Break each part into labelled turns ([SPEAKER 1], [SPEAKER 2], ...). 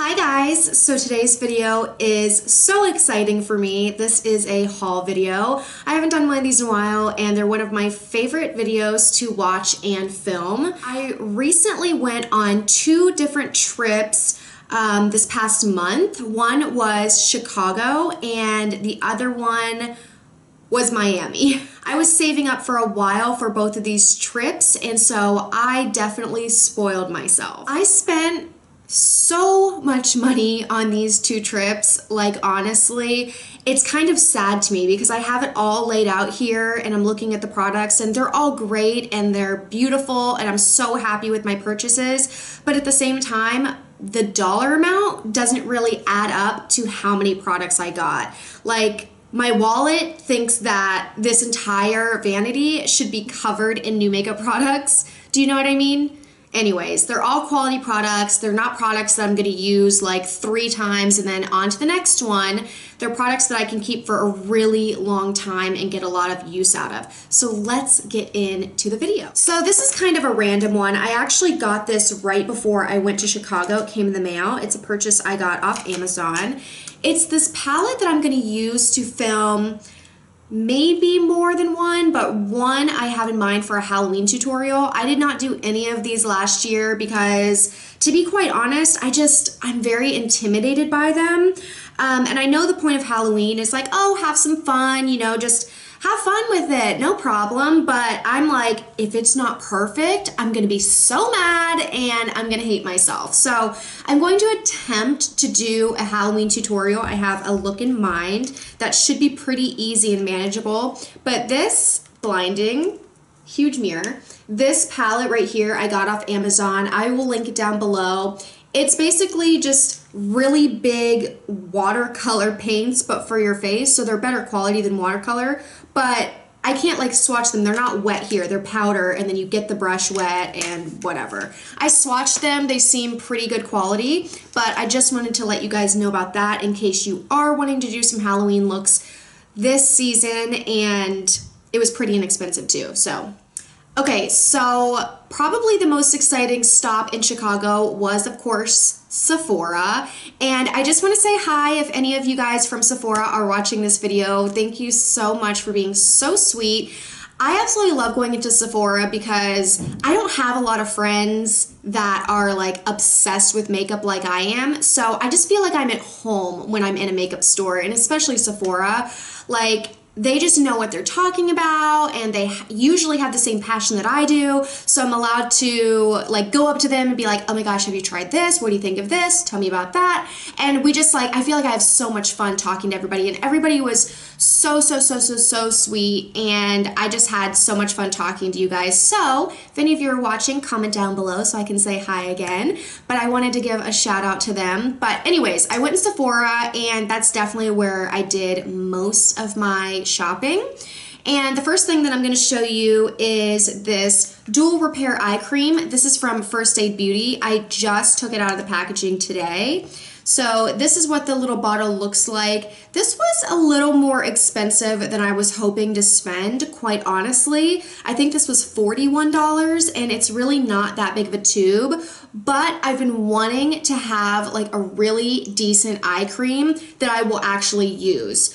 [SPEAKER 1] Hi guys, so today's video is so exciting for me. This is a haul video. I haven't done one of these in a while and they're one of my favorite videos to watch and film. I recently went on 2 different trips this past month. One was Chicago and the other one was Miami. I was saving up for a while for both of these trips and so I definitely spoiled myself. I spent so much money on these 2 trips. Like honestly, it's kind of sad to me because I have it all laid out here and I'm looking at the products and they're all great and they're beautiful and I'm so happy with my purchases, but at the same time the dollar amount doesn't really add up to how many products I got. Like my wallet thinks that this entire vanity should be covered in new makeup products. Do you know what I mean? Anyways, they're all quality products. They're not products that I'm going to use like 3 times and then on to the next one. They're products that I can keep for a really long time and get a lot of use out of. So let's get into the video. So this is kind of a random one. I actually got this right before I went to Chicago. It came in the mail. It's a purchase I got off Amazon. It's this palette that I'm going to use to film maybe more than one, but one I have in mind for a Halloween tutorial. I did not do any of these last year because, to be quite honest, I'm very intimidated by them. And I know the point of Halloween is like, oh, have some fun, you know, just have fun with it, no problem. But I'm like, if it's not perfect, I'm gonna be so mad and I'm gonna hate myself. So I'm going to attempt to do a Halloween tutorial. I have a look in mind that should be pretty easy and manageable. But this blinding, huge mirror, this palette right here I got off Amazon. I will link it down below. It's basically just really big watercolor paints, but for your face, so they're better quality than watercolor, but I can't like swatch them. They're not wet here, they're powder, and then you get the brush wet and whatever. I swatched them, they seem pretty good quality, but I just wanted to let you guys know about that in case you are wanting to do some Halloween looks this season, and it was pretty inexpensive too, so. Okay, so probably the most exciting stop in Chicago was, of course, Sephora. And I just want to say hi if any of you guys from Sephora are watching this video. Thank you so much for being so sweet. I absolutely love going into Sephora because I don't have a lot of friends that are like obsessed with makeup like I am. So I just feel like I'm at home when I'm in a makeup store, and especially Sephora. Like, they just know what they're talking about and they usually have the same passion that I do, so I'm allowed to like go up to them and be like, oh my gosh, have you tried this? What do you think of this? Tell me about that. And we just like, I feel like I have so much fun talking to everybody, and everybody was so sweet, and I just had so much fun talking to you guys. So if any of you are watching, comment down below so I can say hi again, but I wanted to give a shout out to them. But anyways, I went to Sephora and that's definitely where I did most of my shopping. And the first thing that I'm going to show you is this dual repair eye cream. This is from First Aid Beauty. I just took it out of the packaging today. So this is what the little bottle looks like. This was a little more expensive than I was hoping to spend, quite honestly. I think this was $41 and it's really not that big of a tube, but I've been wanting to have like a really decent eye cream that I will actually use.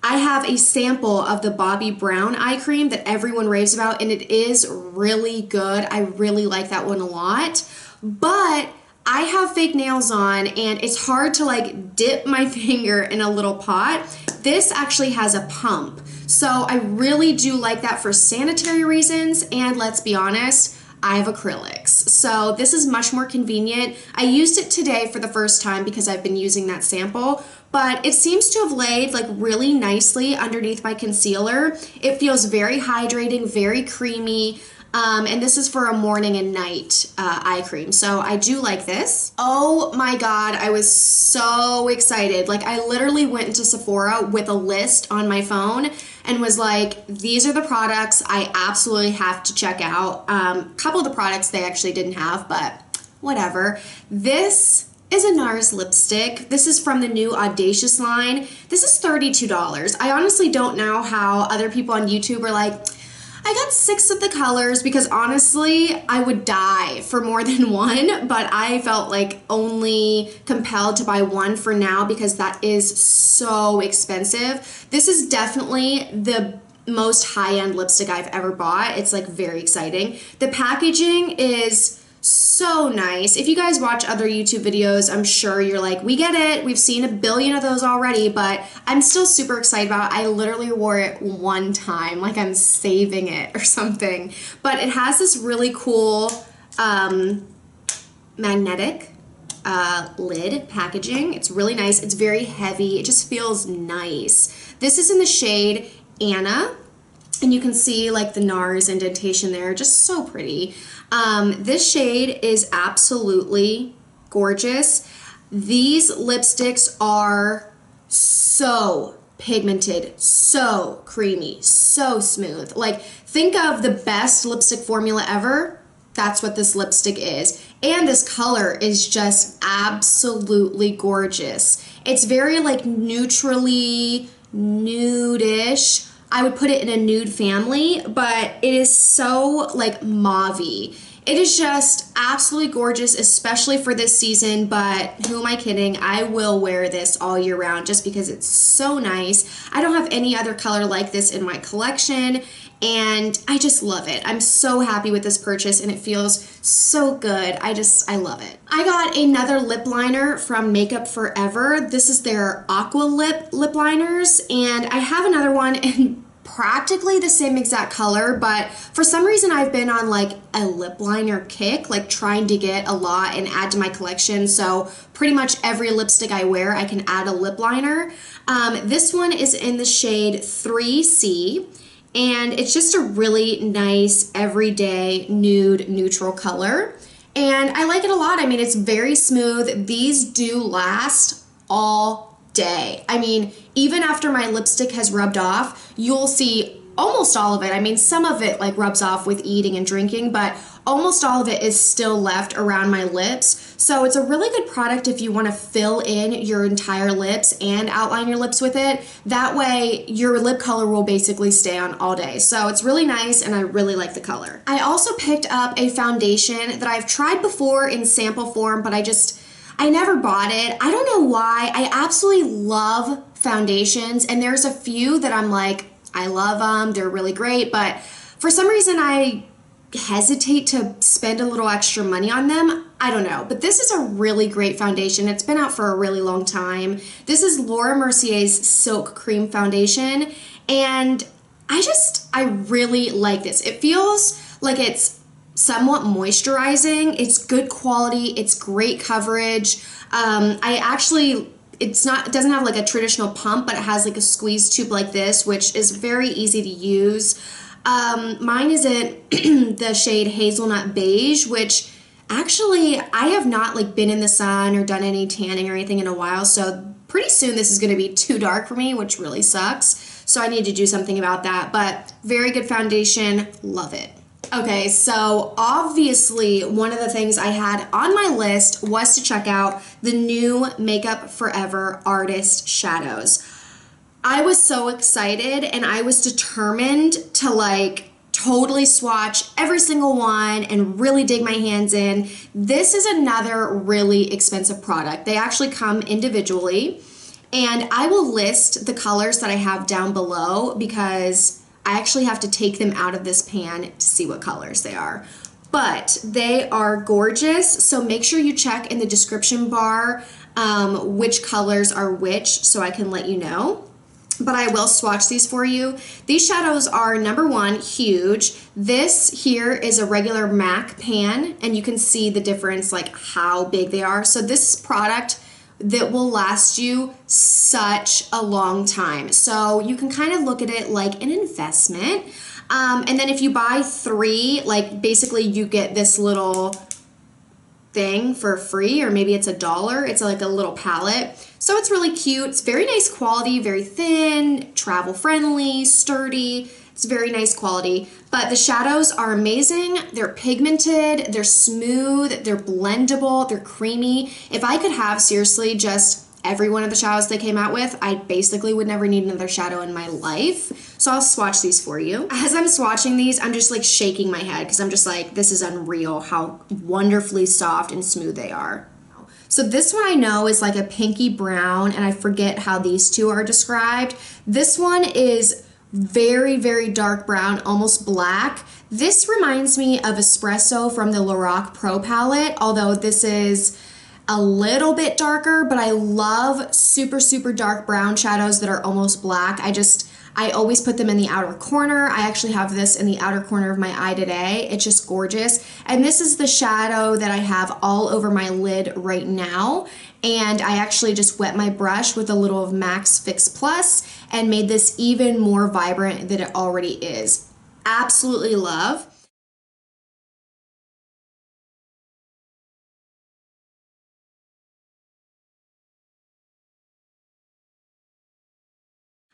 [SPEAKER 1] I have a sample of the Bobbi Brown eye cream that everyone raves about, and it is really good. I really like that one a lot, but I have fake nails on and it's hard to like dip my finger in a little pot. This actually has a pump, so I really do like that for sanitary reasons, and let's be honest, I have acrylics, so this is much more convenient. I used it today for the first time because I've been using that sample, but it seems to have laid like really nicely underneath my concealer. It feels very hydrating, very creamy. And this is for a morning and night eye cream, so I do like this. Oh my god, I was so excited. Like, I literally went into Sephora with a list on my phone and was like, these are the products I absolutely have to check out. A couple of the products they actually didn't have, but whatever. This is a NARS lipstick. This is from the new Audacious line. This is $32. I honestly don't know how other people on YouTube are like, I got 6 of the colors because honestly, I would die for more than one, but I felt like only compelled to buy one for now because that is so expensive. This is definitely the most high-end lipstick I've ever bought. It's like very exciting. The packaging is so nice. If you guys watch other YouTube videos, I'm sure you're like, we get it. We've seen a billion of those already, but I'm still super excited about it. I literally wore it one time, like I'm saving it or something. But it has this really cool magnetic lid packaging. It's really nice. It's very heavy. It just feels nice. This is in the shade Anna, and you can see like the NARS indentation there, just so pretty. This shade is absolutely gorgeous. These lipsticks are so pigmented, so creamy, so smooth. Like, think of the best lipstick formula ever. That's what this lipstick is. And this color is just absolutely gorgeous. It's very like neutrally nude-ish. I would put it in a nude family, but it is so like mauve-y. It is just absolutely gorgeous, especially for this season, but who am I kidding? I will wear this all year round just because it's so nice. I don't have any other color like this in my collection, and I just love it. I'm so happy with this purchase, and it feels so good. I love it. I got another lip liner from Makeup Forever. This is their Aqua lip liners, and I have another one in practically the same exact color, but for some reason I've been on like a lip liner kick, like trying to get a lot and add to my collection. So pretty much every lipstick I wear, I can add a lip liner. This one is in the shade 3C, and it's just a really nice everyday nude neutral color, and I like it a lot. I mean, it's very smooth. These do last all day. I mean, even after my lipstick has rubbed off, you'll see almost all of it. I mean, some of it like rubs off with eating and drinking, but almost all of it is still left around my lips. So it's a really good product if you want to fill in your entire lips and outline your lips with it. That way your lip color will basically stay on all day. So it's really nice, and I really like the color. I also picked up a foundation that I've tried before in sample form, but I never bought it. I don't know why. I absolutely love foundations, and there's a few that I'm like, I love them, they're really great, but for some reason I hesitate to spend a little extra money on them. I don't know, but this is a really great foundation. It's been out for a really long time. This is Laura Mercier's Silk Cream Foundation, and I really like this. It feels like it's somewhat moisturizing. It's good quality. It's great coverage. It doesn't have like a traditional pump, but it has like a squeeze tube like this, which is very easy to use. Mine is in the shade Hazelnut Beige, which actually I have not like been in the sun or done any tanning or anything in a while, so pretty soon this is going to be too dark for me, which really sucks. So I need to do something about that, but very good foundation. Love it. Okay, so obviously one of the things I had on my list was to check out the new Makeup Forever Artist Shadows. I was so excited, and I was determined to like totally swatch every single one and really dig my hands in. This is another really expensive product. They actually come individually, and I will list the colors that I have down below because I actually have to take them out of this pan to see what colors they are. But they are gorgeous, so make sure you check in the description bar which colors are which so I can let you know. But I will swatch these for you. These shadows are, number one, huge. This here is a regular MAC pan, and you can see the difference, like how big they are. So this product that will last you such a long time. So you can kind of look at it like an investment. And then if you buy 3, like basically you get this little thing for free, or maybe it's $1. It's like a little palette. So it's really cute. It's very nice quality, very thin, travel friendly, sturdy. It's very nice quality. But the shadows are amazing. They're pigmented, they're smooth, they're blendable, they're creamy. If I could have seriously just every one of the shadows they came out with. I basically would never need another shadow in my life. So I'll swatch these for you. As I'm swatching these, I'm just like shaking my head because I'm just like, this is unreal how wonderfully soft and smooth they are. So this one I know is like a pinky brown, and I forget how these two are described. This one is very, very dark brown, almost black. This reminds me of Espresso from the Lorac Pro palette, although this is a little bit darker, but I love super, super dark brown shadows that are almost black. I always put them in the outer corner. I actually have this in the outer corner of my eye today. It's just gorgeous. And this is the shadow that I have all over my lid right now. And I actually just wet my brush with a little of MAC Fix Plus and made this even more vibrant than it already is. Absolutely love.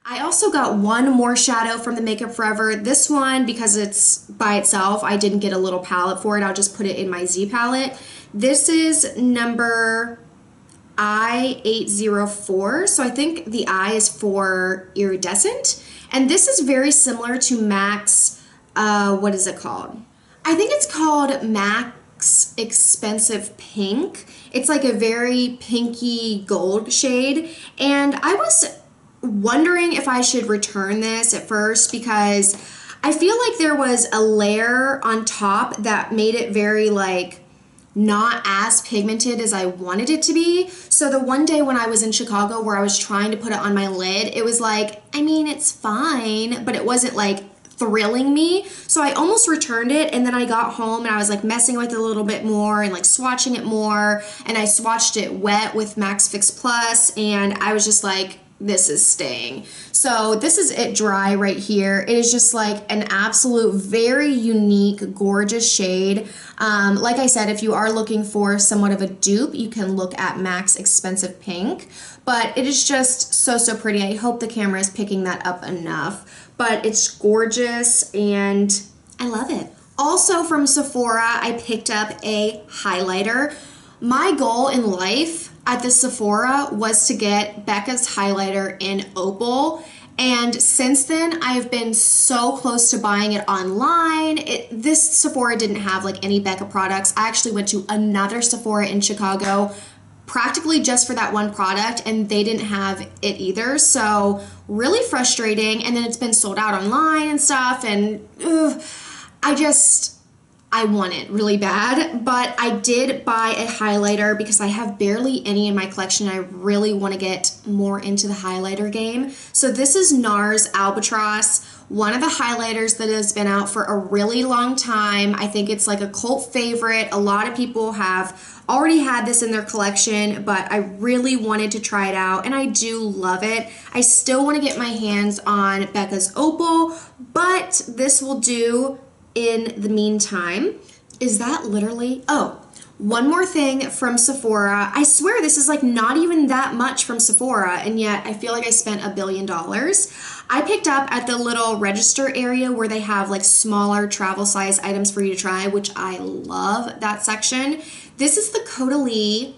[SPEAKER 1] I also got one more shadow from the Makeup Forever. This one, because it's by itself, I didn't get a little palette for it. I'll just put it in my Z palette. This is number I-804. So I think the I is for iridescent. And this is very similar to MAC's, what is it called? I think it's called MAC's Expensive Pink. It's like a very pinky gold shade. And I was wondering if I should return this at first because I feel like there was a layer on top that made it very like not as pigmented as I wanted it to be. So the one day when I was in Chicago where I was trying to put it on my lid, it was like, I mean, it's fine, but it wasn't like thrilling me. So I almost returned it, and then I got home and I was like messing with it a little bit more and like swatching it more, and I swatched it wet with MAC Fix Plus, and I was just like, this is staying. So this is it dry right here. It is just like an absolute very unique, gorgeous shade. Like I said, if you are looking for somewhat of a dupe, you can look at MAC's Expensive Pink, but it is just so, so pretty. I hope the camera is picking that up enough, but it's gorgeous and I love it. Also from Sephora, I picked up a highlighter. My goal in life at the Sephora was to get Becca's highlighter in Opal, and since then I've been so close to buying it online. This Sephora didn't have like any Becca products. I actually went to another Sephora in Chicago practically just for that one product, and they didn't have it either, so really frustrating. And then it's been sold out online and stuff, and I want it really bad, but I did buy a highlighter because I have barely any in my collection. I really want to get more into the highlighter game. So this is NARS Albatross, one of the highlighters that has been out for a really long time. I think it's like a cult favorite. A lot of people have already had this in their collection, but I really wanted to try it out, and I do love it. I still want to get my hands on Becca's Opal, but this will do in the meantime. Is that literally? Oh, one more thing from Sephora. I swear this is like not even that much from Sephora, and yet I feel like I spent $1 billion. I picked up at the little register area where they have like smaller travel size items for you to try, which I love that section. This is the Caudalie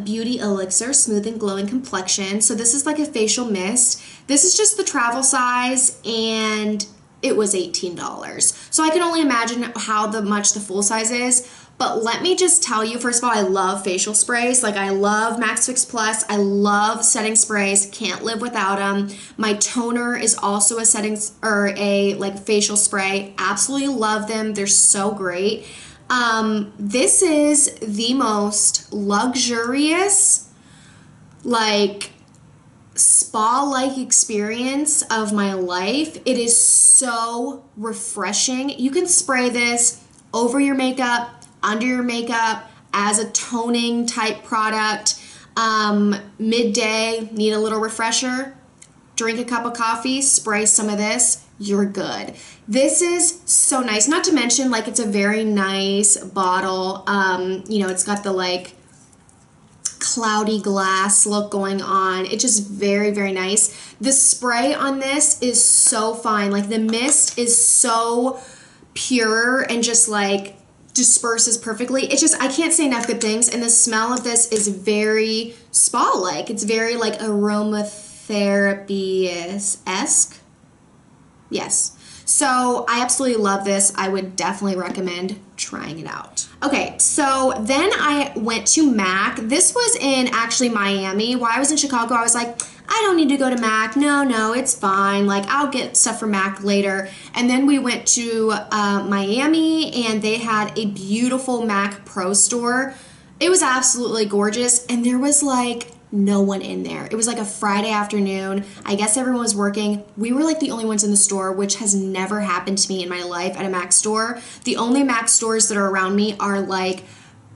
[SPEAKER 1] Beauty Elixir Smooth and Glowing Complexion. So this is like a facial mist. This is just the travel size, and it was $18. So I can only imagine how much the full size is. But let me just tell you, first of all, I love facial sprays. Like I love MAC Fix Plus. I love setting sprays. Can't live without them. My toner is also a setting or a like facial spray. Absolutely love them. They're so great. This is the most luxurious, like spa-like experience of my life. It is so refreshing. You can spray this over your makeup, under your makeup, as a toning type product. Midday, need a little refresher, drink a cup of coffee, spray some of this, you're good. This is so nice. Not to mention, like, it's a very nice bottle. You know, it's got the like cloudy glass look going on. It's just very, very nice. The spray on this is so fine. Like the mist is so pure and just like disperses perfectly. It's just, I can't say enough good things, and the smell of this is very spa-like. It's very like aromatherapy-esque. Yes. So I absolutely love this. I would definitely recommend trying it out. Okay, so then I went to MAC. This was in actually Miami. While I was in Chicago, I was like, I don't need to go to MAC. No, it's fine. Like, I'll get stuff from MAC later. And then we went to Miami, and they had a beautiful MAC Pro store. It was absolutely gorgeous, and there was like no one in there. It was like a Friday afternoon. I guess everyone was working. We were like the only ones in the store, which has never happened to me in my life at a MAC store. The only MAC stores that are around me are like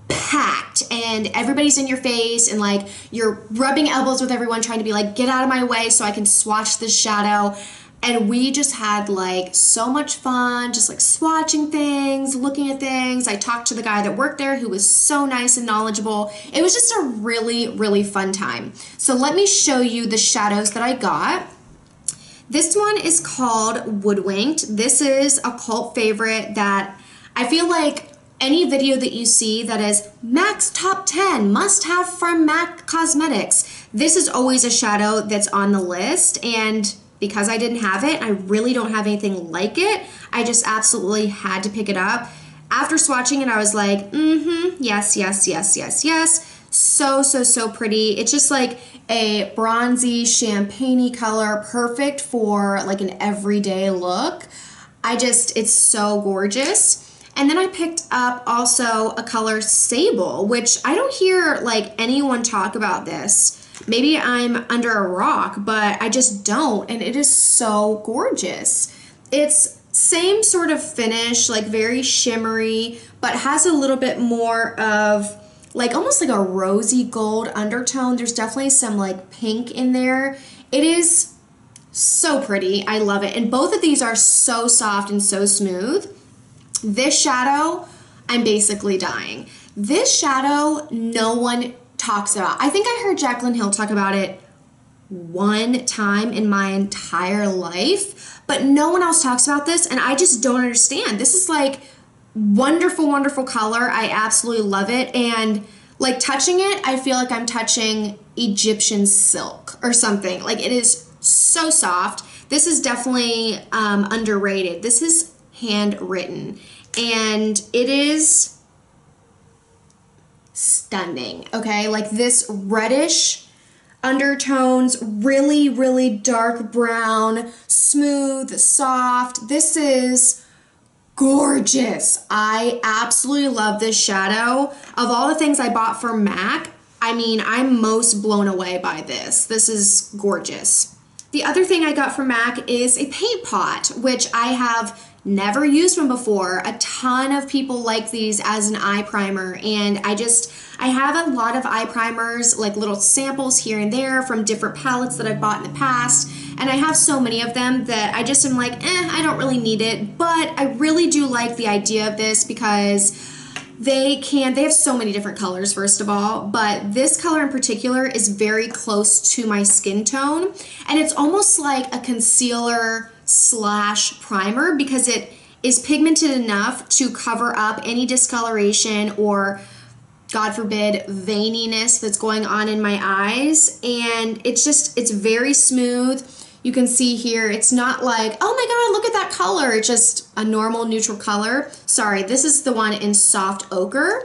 [SPEAKER 1] packed, and everybody's in your face, and like you're rubbing elbows with everyone trying to be like, get out of my way so I can swatch this shadow. And we just had like so much fun, just like swatching things, looking at things. I talked to the guy that worked there who was so nice and knowledgeable. It was just a really, really fun time. So let me show you the shadows that I got. This one is called Woodwinked. This is a cult favorite that I feel like any video that you see that is MAC's top 10 must have from MAC Cosmetics, this is always a shadow that's on the list. And because I didn't have it, I really don't have anything like it. I just absolutely had to pick it up. After swatching it, I was like, yes. So pretty. It's just like a bronzy, champagne-y color, perfect for like an everyday look. It's so gorgeous. And then I picked up also a color Sable, which I don't hear like anyone talk about this. Maybe I'm under a rock, but I just don't, and it is so gorgeous. It's same sort of finish, like very shimmery, but has a little bit more of like almost like a rosy gold undertone. There's definitely some like pink in there. It is so pretty. I love it. And both of these are so soft and so smooth. This shadow, I'm basically dying. This shadow, no one talks about. I think I heard Jaclyn Hill talk about it one time in my entire life, but no one else talks about this, and I just don't understand. This is like wonderful, wonderful color. I absolutely love it, and like touching it, I feel like I'm touching Egyptian silk or something. Like, it is so soft. This is definitely underrated. This is handwritten, and it is stunning. Okay, like this reddish undertones, really, really dark brown, smooth, soft. This is gorgeous. I absolutely love this shadow. Of all the things I bought from MAC, I mean, I'm most blown away by this. This is gorgeous. The other thing I got from MAC is a paint pot, which I have never used one before. A ton of people like these as an eye primer, and I have a lot of eye primers, like little samples here and there from different palettes that I've bought in the past, and I have so many of them that I just am like, I don't really need it, but I really do like the idea of this because they have so many different colors, first of all, but this color in particular is very close to my skin tone, and it's almost like a concealer / primer because it is pigmented enough to cover up any discoloration or, God forbid, veininess that's going on in my eyes. And it's very smooth. You can see here, it's not like, oh my God, look at that color. It's just a normal neutral color. Sorry, this is the one in soft ochre.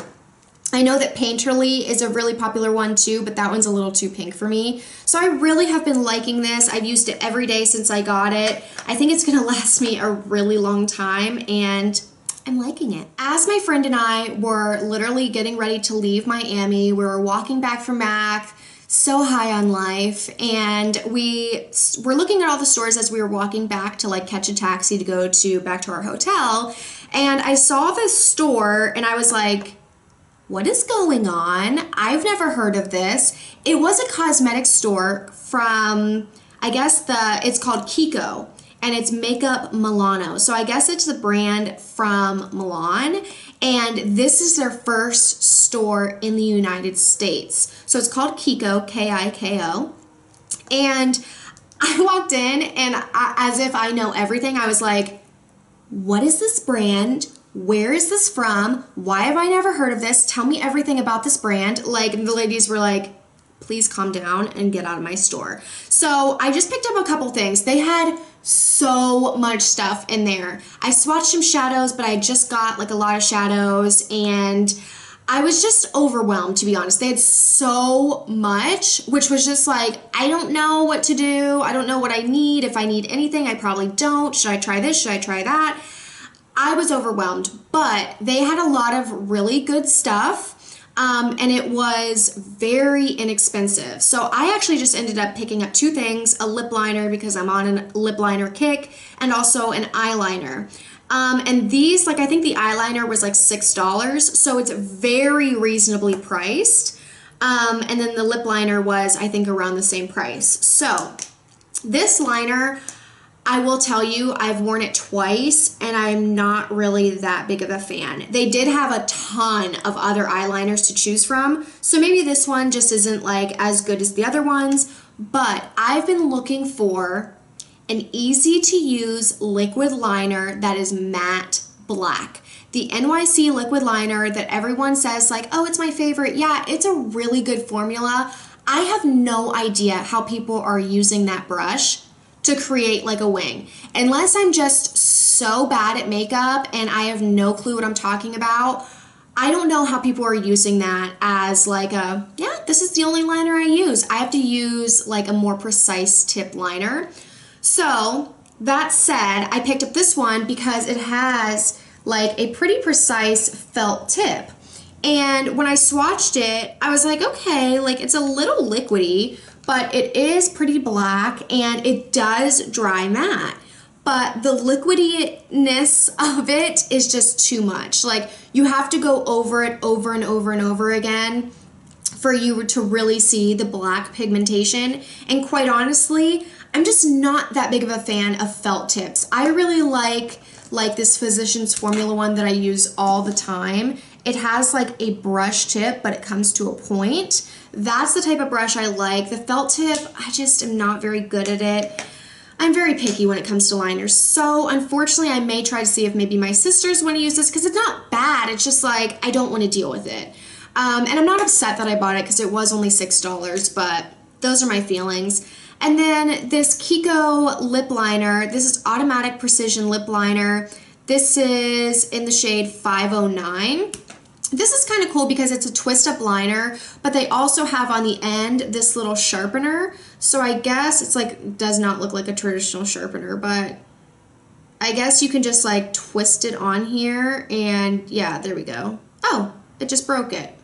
[SPEAKER 1] I know that Painterly is a really popular one too, but that one's a little too pink for me. So I really have been liking this. I've used it every day since I got it. I think it's gonna last me a really long time, and I'm liking it. As my friend and I were literally getting ready to leave Miami, we were walking back from MAC, so high on life, and we were looking at all the stores as we were walking back to like catch a taxi to go back to our hotel, and I saw this store and I was like, what is going on? I've never heard of this. It was a cosmetic store from, I guess it's called Kiko, and it's Makeup Milano. So I guess it's the brand from Milan, and this is their first store in the United States. So it's called Kiko, K-I-K-O, and I walked in, and as if I know everything, I was like, what is this brand? where is this from? Why have I never heard of this? Tell me everything about this brand. Like, the ladies were like, please calm down and get out of my store. So I just picked up a couple things. They had so much stuff in there. I swatched some shadows, but I just got like a lot of shadows, and I was just overwhelmed, to be honest. They had so much, which was just like, I don't know what to do. I don't know what I need. If I need anything, I probably don't. Should I try this? Should I try that? I was overwhelmed, but they had a lot of really good stuff. And it was very inexpensive. So I actually just ended up picking up two things, a lip liner because I'm on a lip liner kick, and also an eyeliner. And these, like, I think the eyeliner was like $6, so it's very reasonably priced. And then the lip liner was, I think, around the same price. So this liner, I will tell you, I've worn it twice and I'm not really that big of a fan. They did have a ton of other eyeliners to choose from, so maybe this one just isn't like as good as the other ones, but I've been looking for an easy to use liquid liner that is matte black. The NYC liquid liner that everyone says like, oh, it's my favorite. Yeah, it's a really good formula. I have no idea how people are using that brush to create like a wing. Unless I'm just so bad at makeup and I have no clue what I'm talking about, I don't know how people are using that as like a, yeah, this is the only liner I use. I have to use like a more precise tip liner. So that said, I picked up this one because it has like a pretty precise felt tip. And when I swatched it, I was like, okay, like it's a little liquidy, but it is pretty black and it does dry matte. But the liquidiness of it is just too much. Like, you have to go over it over and over and over again for you to really see the black pigmentation. And quite honestly, I'm just not that big of a fan of felt tips. I really like this Physicians Formula one that I use all the time. It has like a brush tip, but it comes to a point. That's the type of brush I like. The felt tip, I just am not very good at it. I'm very picky when it comes to liners. So unfortunately, I may try to see if maybe my sisters want to use this because it's not bad. It's just like, I don't want to deal with it. And I'm not upset that I bought it because it was only $6, but those are my feelings. And then this Kiko lip liner. This is Automatic Precision Lip Liner. This is in the shade 509. This is kind of cool because it's a twist up liner, but they also have on the end this little sharpener. So I guess it's like, does not look like a traditional sharpener, but I guess you can just like twist it on here and yeah, there we go. Oh, it just broke it.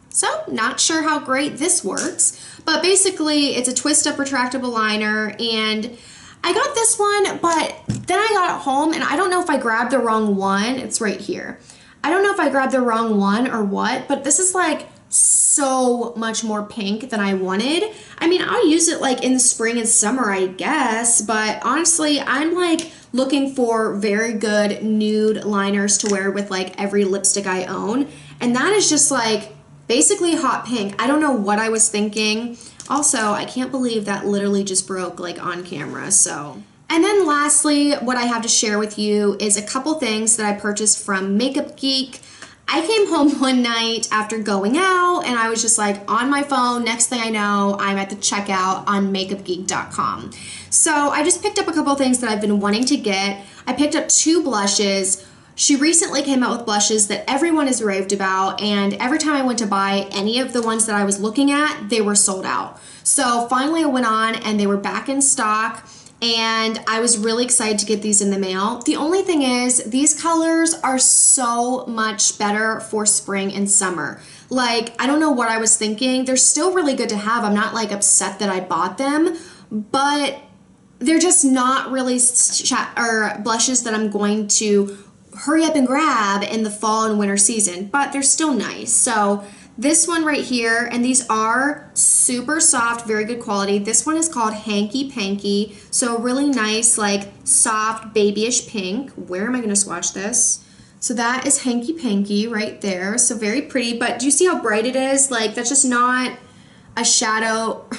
[SPEAKER 1] So not sure how great this works, but basically it's a twist up retractable liner, and I got this one, but then I got it home and I don't know if I grabbed the wrong one. It's right here. I don't know if I grabbed the wrong one or what, but this is like so much more pink than I wanted. I mean, I'll use it like in the spring and summer, I guess, but honestly, I'm like looking for very good nude liners to wear with like every lipstick I own, and that is just like basically hot pink. I don't know what I was thinking. Also, I can't believe that literally just broke like on camera, so. And then lastly, what I have to share with you is a couple things that I purchased from Makeup Geek. I came home one night after going out and I was just like on my phone. Next thing I know, I'm at the checkout on makeupgeek.com. So I just picked up a couple things that I've been wanting to get. I picked up two blushes. She recently came out with blushes that everyone has raved about, and every time I went to buy any of the ones that I was looking at, they were sold out. So finally I went on and they were back in stock, and I was really excited to get these in the mail. The only thing is, these colors are so much better for spring and summer. Like, I don't know what I was thinking. They're still really good to have. I'm not like upset that I bought them, but they're just not really blushes that I'm going to hurry up and grab in the fall and winter season, but they're still nice. So this one right here, and these are super soft, very good quality. This one is called Hanky Panky, so a really nice, like, soft, babyish pink. Where am I going to swatch this? So that is Hanky Panky right there, so very pretty, but do you see how bright it is? Like, that's just not a shadow,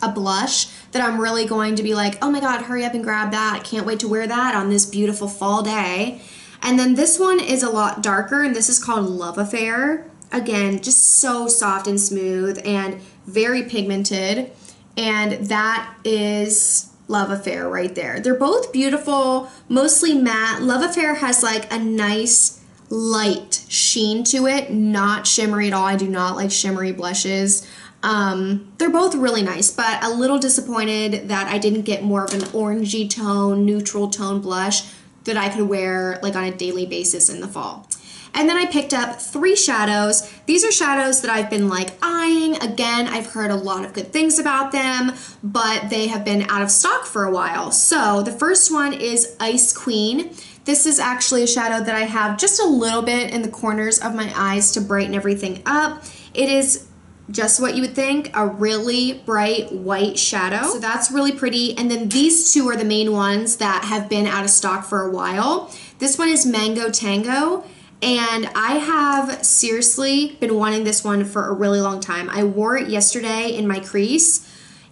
[SPEAKER 1] a blush that I'm really going to be like, oh my god, hurry up and grab that. I can't wait to wear that on this beautiful fall day. And then this one is a lot darker, and this is called Love Affair. Again, just so soft and smooth and very pigmented. And that is Love Affair right there. They're both beautiful, mostly matte. Love Affair has like a nice light sheen to it, not shimmery at all. I do not like shimmery blushes. They're both really nice, but a little disappointed that I didn't get more of an orangey tone, neutral tone blush that I could wear like on a daily basis in the fall. And then I picked up 3 shadows. These are shadows that I've been like eyeing. Again, I've heard a lot of good things about them, but they have been out of stock for a while. So the first one is Ice Queen. This is actually a shadow that I have just a little bit in the corners of my eyes to brighten everything up. It is just what you would think, a really bright white shadow. So that's really pretty. And then these 2 are the main ones that have been out of stock for a while. This one is Mango Tango. And I have seriously been wanting this one for a really long time. I wore it yesterday in my crease,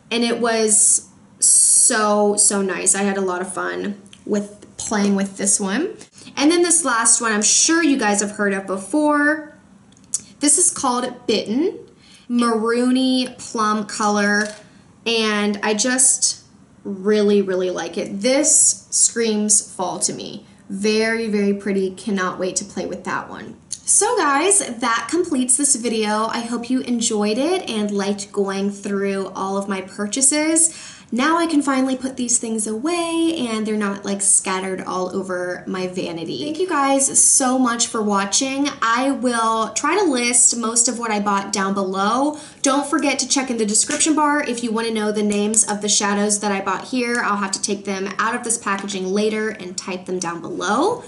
[SPEAKER 1] and it was so nice. I had a lot of fun with playing with this one. And then this last one I'm sure you guys have heard of before. This is called Bitten. Maroony plum color, and I just really like it. This screams fall to me. Very pretty. Cannot wait to play with that one. So guys, that completes this video. I hope you enjoyed it and liked going through all of my purchases. Now I can finally put these things away and they're not like scattered all over my vanity. Thank you guys so much for watching. I will try to list most of what I bought down below. Don't forget to check in the description bar if you want to know the names of the shadows that I bought here. I'll have to take them out of this packaging later and type them down below.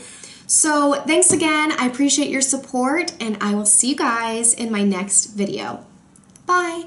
[SPEAKER 1] So thanks again. I appreciate your support and I will see you guys in my next video. Bye.